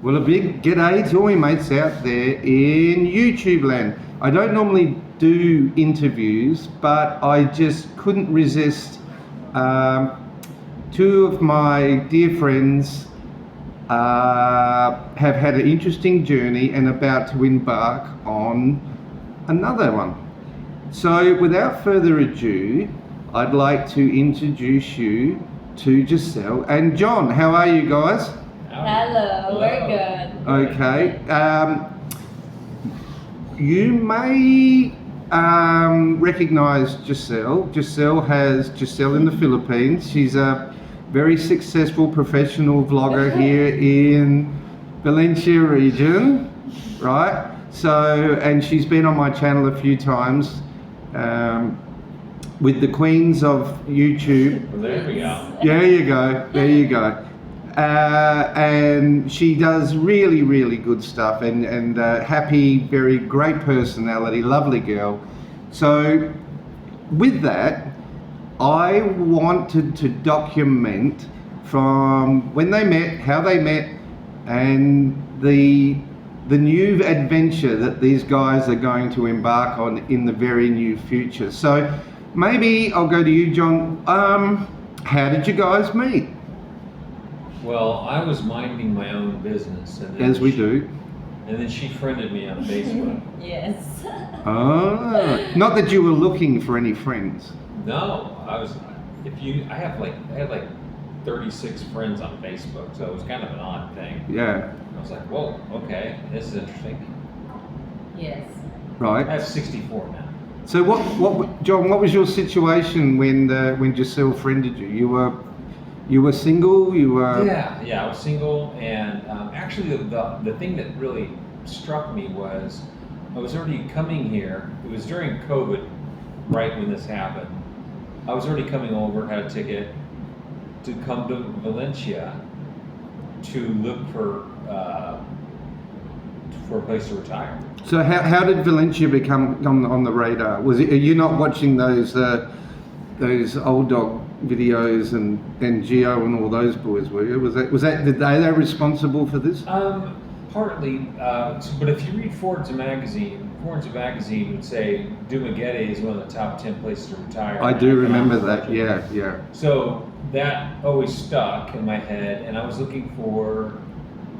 Well, a big g'day to all my mates out there in YouTube land. I don't normally do interviews, but I just couldn't resist. Two of my dear friends have had an interesting journey and about to embark on another one. So without further ado, I'd like to introduce you to Giselle and John. How are you guys? Hello, we're good. Okay. You may recognize Giselle. Giselle in the Philippines. She's a very successful professional vlogger here in Valencia region, right? So, and she's been on my channel a few times with the queens of YouTube. Well, there we go. There you go. And she does really, really good stuff and happy, very great personality, lovely girl. So with that, I wanted to document from when they met, how they met, and the new adventure that these guys are going to embark on in the very near future. So maybe I'll go to you, John. How did you guys meet? Well, I was minding my own business. And then As we do. And then she friended me on Facebook. Yes. Ah, not that you were looking for any friends. No, I had like 36 friends on Facebook, so it was kind of an odd thing. Yeah. I was like, whoa, okay, this is interesting. Yes. I Right. have 64 now. So what, John? What was your situation when Giselle friended you? You were single. You were. Yeah, I was single, and actually the thing that really struck me was I was already coming here. It was during COVID, right when this happened. I was already coming over, had a ticket to come to Valencia to look for a place to retire. So how did Valencia become on the radar? Was it? Are you not watching those old dog videos and Geo and all those boys? Were you? Was that did they responsible for this? Partly, but if you read Forza Magazine would say Dumaguete is one of the top 10 places to retire. I do remember that. Yeah. So that always stuck in my head, and I was looking for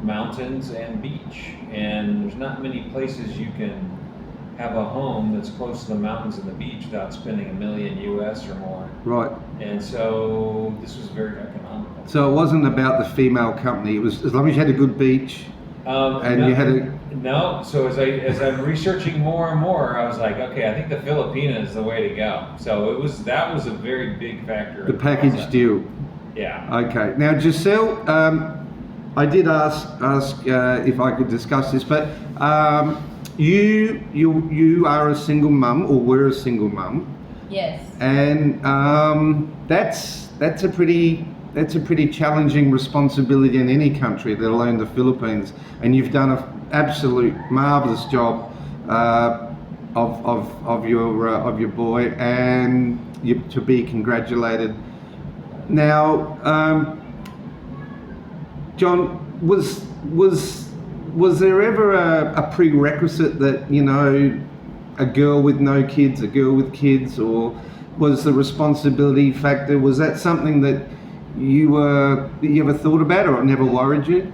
mountains and beach, and there's not many places you can have a home that's close to the mountains and the beach without spending $1 million US or more. Right. And so this was very economical. So it wasn't about the female company. It was as long as you had a good beach. And you had a no. So as I'm researching more and more, I was like, okay, I think the Filipina is the way to go. So that was a very big factor. The package deal. Yeah. Okay. Now, Giselle, I did ask if I could discuss this, but you are a single mum, or were a single mum. Yes. And that's a pretty challenging responsibility in any country, let alone the Philippines. And you've done an absolute marvelous job of your boy, and you to be congratulated. Now, John, was there ever a prerequisite that a girl with no kids, a girl with kids, or was the responsibility factor? Was that something that you ever thought about, or it never worried you?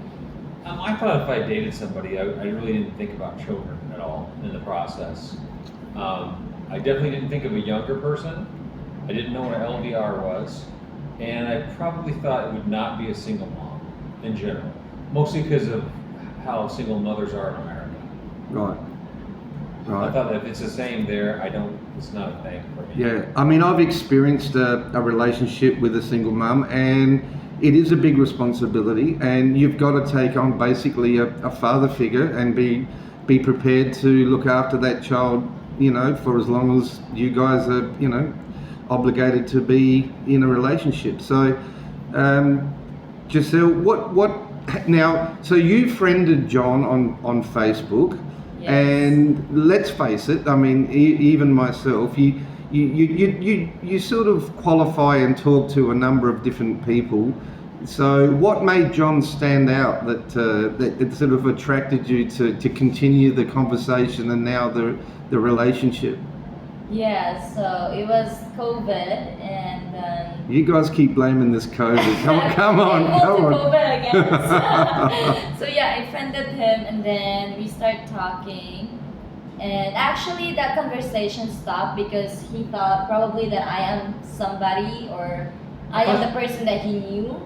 I thought if I dated somebody, I really didn't think about children at all in the process. I definitely didn't think of a younger person. I didn't know what an LDR was, and I probably thought it would not be a single mom in general, mostly because of how single mothers are in America. Right. I thought that if it's the same there, it's not a thing for me. Yeah, I mean, I've experienced a relationship with a single mum, and it is a big responsibility, and you've got to take on basically a father figure and be prepared to look after that child, for as long as you guys are, obligated to be in a relationship. So, Giselle, what now? So you friended John on Facebook. Yes. And let's face it, I mean, even myself, you sort of qualify and talk to a number of different people So, what made John stand out that it sort of attracted you to continue the conversation and now the relationship? Yeah, so it was COVID and You guys keep blaming this COVID. Come on. COVID again. So yeah, I friended him and then we start talking. And actually that conversation stopped because he thought probably that I am somebody or I am the person that he knew.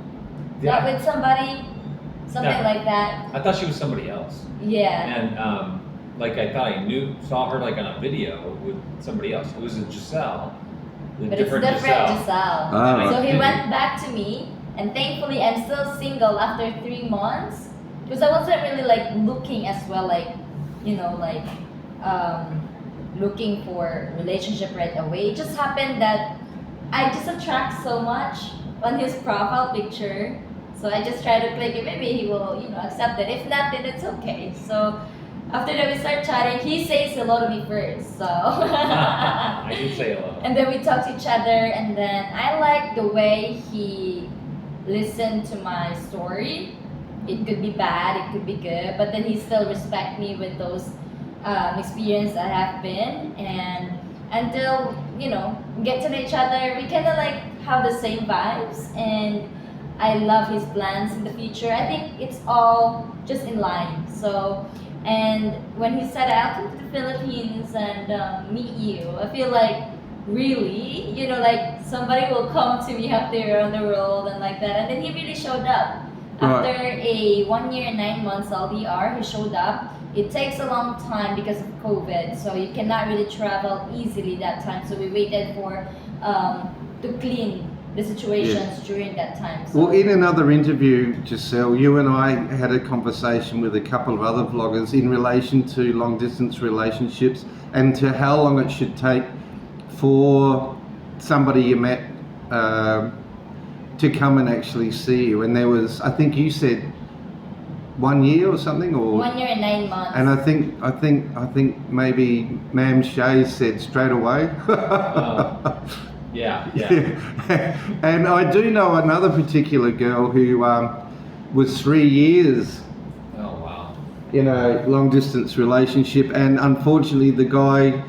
Yeah. Not with somebody, something Yeah. like that. I thought she was somebody else. Yeah. And like I thought I saw her like on a video with somebody else. It was a Giselle. But it's different Giselle. Ah. So he went back to me, and thankfully I'm still single after 3 months because I wasn't really like looking as well, like looking for relationship right away. It just happened that I just attract so much on his profile picture, so I just try to click it. Maybe he will accept it. If not, then it's okay. So after that we start chatting. He says hello to me first, so. I did say hello. And then we talk to each other, and then I like the way he listened to my story. It could be bad, it could be good, but then he still respect me with those experience I have been, and until we get to know each other, we kind of like have the same vibes, and I love his plans in the future. I think it's all just in line. So. And when he said, I'll come to the Philippines and meet you, I feel like, really? Like somebody will come to me up there on the road and like that. And then he really showed up. Right. After a 1 year and 9 months LDR, he showed up. It takes a long time because of COVID, so you cannot really travel easily that time. So we waited for to clean the situations during that time. So. Well, in another interview, Giselle, you and I had a conversation with a couple of other vloggers in relation to long distance relationships and to how long it should take for somebody you met to come and actually see you. And there was, I think you said 1 year or something, or 1 year and 9 months. And I think maybe Ma'am Shay said straight away. Yeah. And I do know another particular girl who was 3 years Oh wow. in a long distance relationship, and unfortunately the guy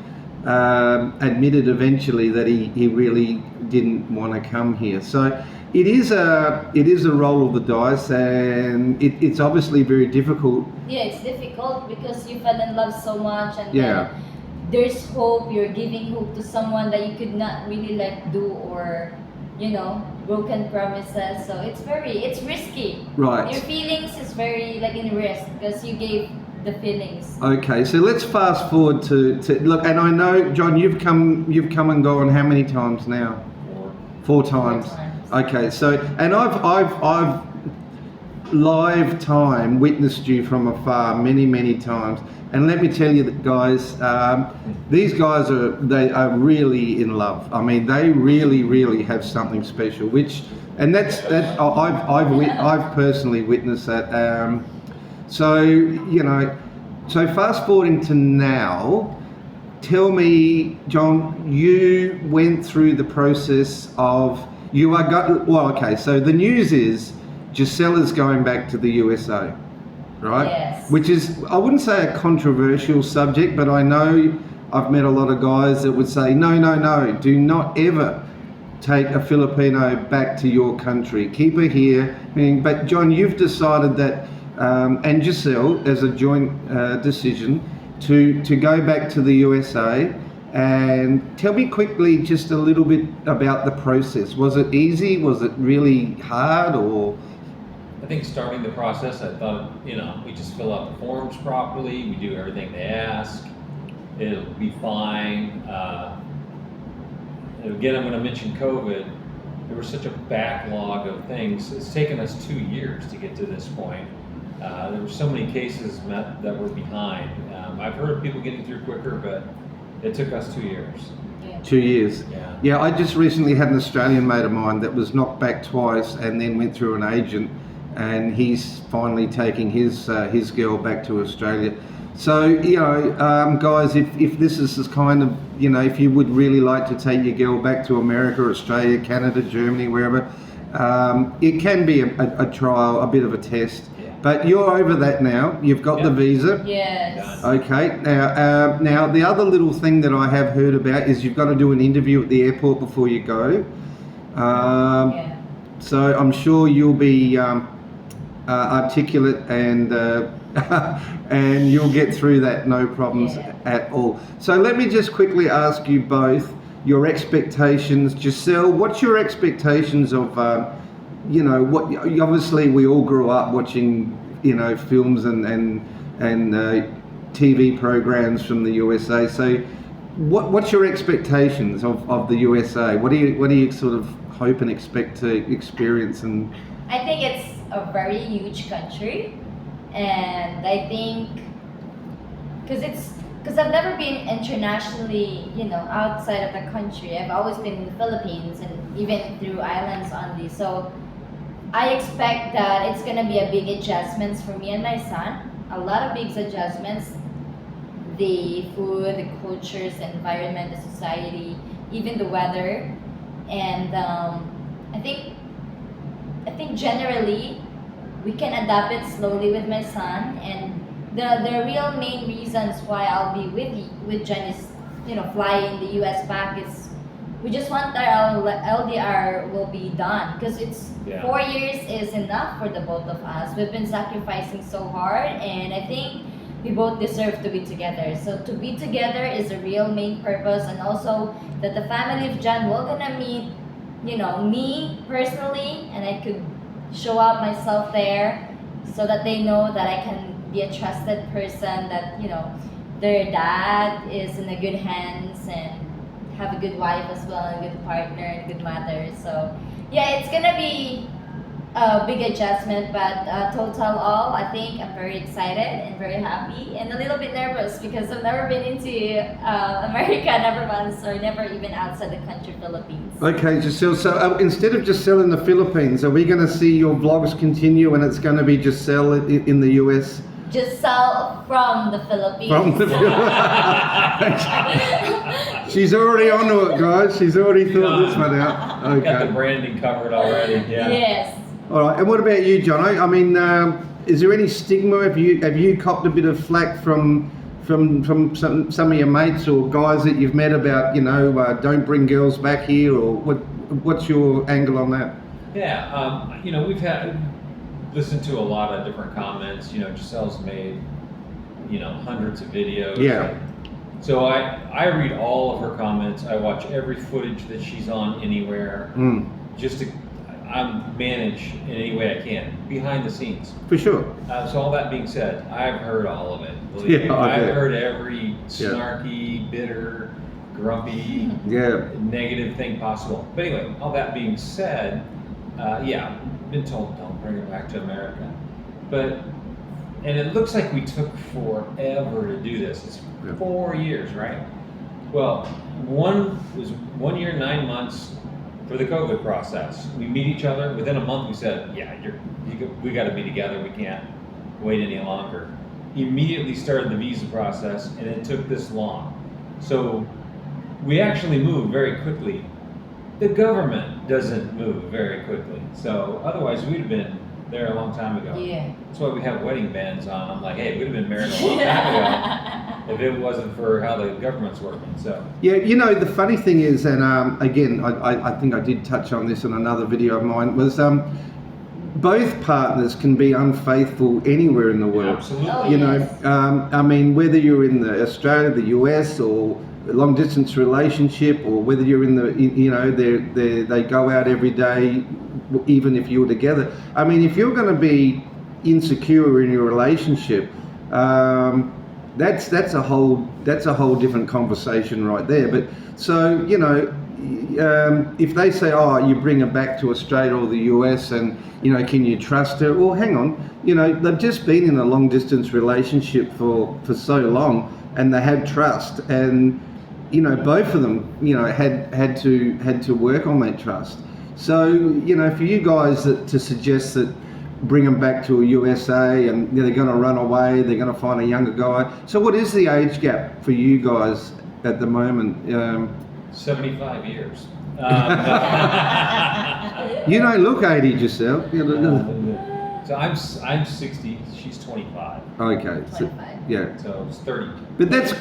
admitted eventually that he really didn't want to come here. So it is a roll of the dice, and it's obviously very difficult. Yeah, it's difficult because you fell in love so much, and Yeah. then there's hope. You're giving hope to someone that you could not really do, or broken promises. So it's risky. Right. Your feelings is very in risk because you gave the feelings. Okay, so let's fast forward to look. And I know, John, you've come and gone how many times now? 4 times. 4 times. Okay, so and I've live time witnessed you from afar many times, and let me tell you that, guys, these guys are really in love. I mean, they really have something special, and I've personally witnessed that. So fast forwarding to now, tell me, John, you went through the process of so the news is Giselle is going back to the USA, right? Yes. Which is, I wouldn't say a controversial subject, but I know I've met a lot of guys that would say, no, do not ever take a Filipino back to your country. Keep her here. But John, you've decided that, and Giselle, as a joint decision, to go back to the USA. And tell me quickly just a little bit about the process. Was it easy? Was it really hard? Or I think starting the process, I thought, we just fill out the forms properly, we do everything they ask, it'll be fine. Again, I'm going to mention COVID. There was such a backlog of things. It's taken us 2 years to get to this point. There were so many cases that were behind. I've heard of people getting through quicker, but it took us 2 years. 2 years. Yeah. Yeah, I just recently had an Australian mate of mine that was knocked back twice and then went through an agent, and he's finally taking his girl back to Australia. So, guys, if this is kind of, if you would really like to take your girl back to America, Australia, Canada, Germany, wherever, It can be a trial, a bit of a test, Yeah. but you're over that now. You've got the Yeah. visa. Yes. Done. Okay. Now the other little thing that I have heard about is you've got to do an interview at the airport before you go. Yeah. So I'm sure you'll be articulate and and you'll get through that no problems Yeah. at all. So let me just quickly ask you both your expectations. Giselle, what's your expectations of what? Obviously, we all grew up watching films and TV programs from the USA. So what's your expectations of the USA? What do you sort of hope and expect to experience? And I think it's a very huge country, and I think because I've never been internationally, outside of the country. I've always been in the Philippines and even through islands only. So I expect that it's gonna be a big adjustments for me and my son. A lot of big adjustments. The food, the cultures, the environment, the society, even the weather, and I think generally we can adapt it slowly with my son. And the real main reasons why I'll be with Jen is flying the US back is we just want our LDR will be done because it's Yeah. 4 years is enough for the both of us. We've been sacrificing so hard, and I think we both deserve to be together. So to be together is the real main purpose, and also that the family of John will gonna meet, me personally, and I could show up myself there, so that they know that I can be a trusted person. That their dad is in a good hands and have a good wife as well, and a good partner and good mother. So yeah, it's gonna be a big adjustment, but total all, I think I'm very excited and very happy and a little bit nervous because I've never been into America, never once, or never even outside the country, Philippines. okay, Giselle. So instead of Giselle in the Philippines, are we going to see your vlogs continue, and it's going to be Giselle in the US? Just sell from the Philippines. From the She's already onto it, guys. She's already thought this one out. Got the Okay. branding covered already. Yeah. Yes. All right. And what about you, Jono? I mean, is there any stigma? Have you copped a bit of flack from some of your mates or guys that you've met about don't bring girls back here, or what's your angle on that? Yeah, we've listened to a lot of different comments. Giselle's made, hundreds of videos. Yeah. So I read all of her comments. I watch every footage that she's on anywhere, just to manage in any way I can behind the scenes. For sure. So all that being said, I've heard all of it. Believe me. Yeah, I I've bet. heard every snarky, bitter, grumpy, Yeah. negative thing possible. But anyway, all that being said, yeah, been told don't bring her back to America. And it looks like we took forever to do this. It's Yeah. 4 years, right? Well, one was 1 year, 9 months for the COVID process. We meet each other within a month. We said, yeah, we got to be together. We can't wait any longer. Immediately started the visa process, and it took this long. So we actually moved very quickly. The government doesn't move very quickly. So otherwise, we'd have been there a long time ago. Yeah. That's why we have wedding bands on. I'm like, hey, we'd have been married a long time ago if it wasn't for how the government's working. So Yeah, the funny thing is, and again, I think I did touch on this in another video of mine, was both partners can be unfaithful anywhere in the world. absolutely. Oh, You yes. know, I mean, whether you're in Australia, the US, or a long distance relationship, or whether you're in they go out every day, even if you're together. I mean, if you're going to be insecure in your relationship, that's a whole different conversation right there. But so if they say, oh, you bring her back to Australia or the US, and can you trust her? Well, hang on, they've just been in a long distance relationship for so long, and they had trust, and both of them had to work on that trust. So for you guys to suggest that bring them back to a USA and they're going to run away, they're going to find a younger guy. So what is the age gap for you guys at the moment? 75 years. No. You don't look 80 yourself. You know, So I'm 60. She's 25. okay. So, 25. yeah. So it's 30. But that's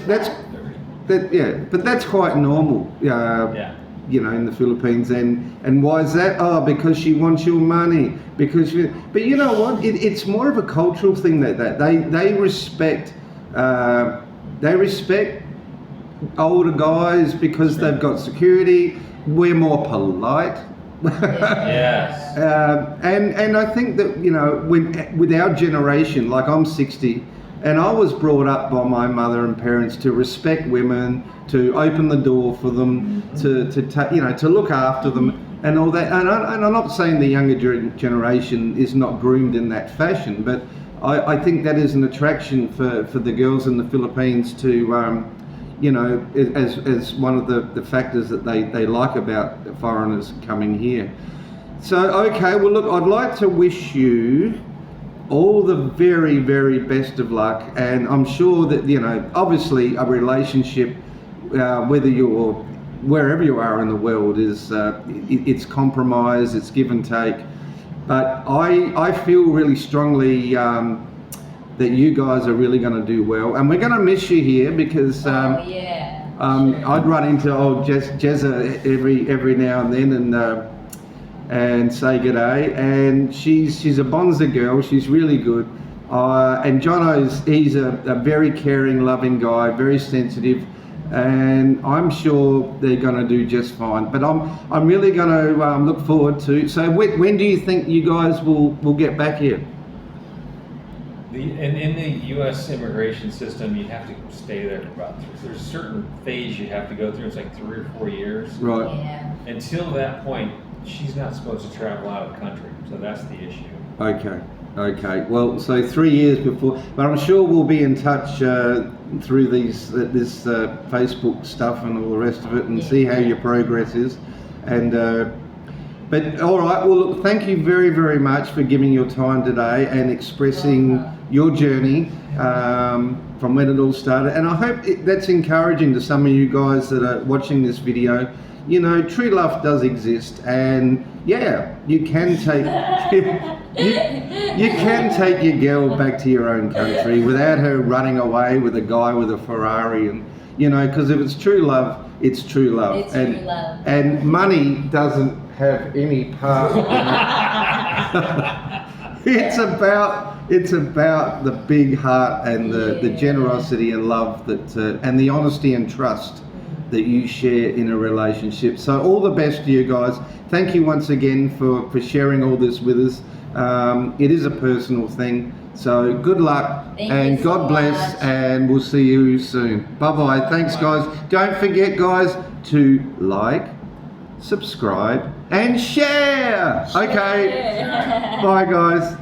30. yeah. But that's quite normal. Yeah. You know, in the Philippines, and why is that? Oh, because she wants your money. But you know what? It's more of a cultural thing that they respect. They respect older guys because they've got security. We're more polite. Yes. And I think that, you know, with our generation, like I'm 60, and I was brought up by my mother and parents to respect women, to open the door for them, to look after them, and all that. And I'm not saying the younger generation is not groomed in that fashion, but I think that is an attraction for the girls in the Philippines to, you know, as one of the factors that they like about the foreigners coming here. So, okay, well, look, I'd like to wish you all the very, very best of luck. And I'm sure that, you know, obviously a relationship, whether you're wherever you are in the world, is it's compromise, it's give and take. But I feel really strongly that you guys are really going to do well, and we're going to miss you here because Oh, yeah. Sure. I'd run into old Jezza every now and then and say g'day, and she's a Bonza girl. She's really good, and he's a very caring, loving guy, very sensitive, and I'm sure they're going to do just fine. But I'm really going to look forward to. So when do you think you guys will get back here? In the U.S. immigration system, you have to stay there for about there's a certain phase you have to go through. It's like 3 or 4 years. Right. Yeah. Until that point, she's not supposed to travel out of the country. So that's the issue. Okay. Well, so 3 years before, but I'm sure we'll be in touch through this Facebook stuff and all the rest of it, and see how your progress is. And but all right. Well, look, thank you very, very much for giving your time today and expressing your journey from when it all started. And I hope that's encouraging to some of you guys that are watching this video. You know, true love does exist, and yeah, you can take you can take your girl back to your own country without her running away with a guy with a Ferrari, and you know, because if it's true love, it's true love. It's true love. And money doesn't have any part in it. It's about the big heart and the generosity and love that and the honesty and trust that you share in a relationship. So all the best to you guys. Thank you once again for sharing all this with us. It is a personal thing. So good luck. Thank and you God so bless, much. and we'll see you soon. Bye-bye. Thanks, guys. Don't forget, guys, to like, subscribe, and share. Okay. Yeah. Bye, guys.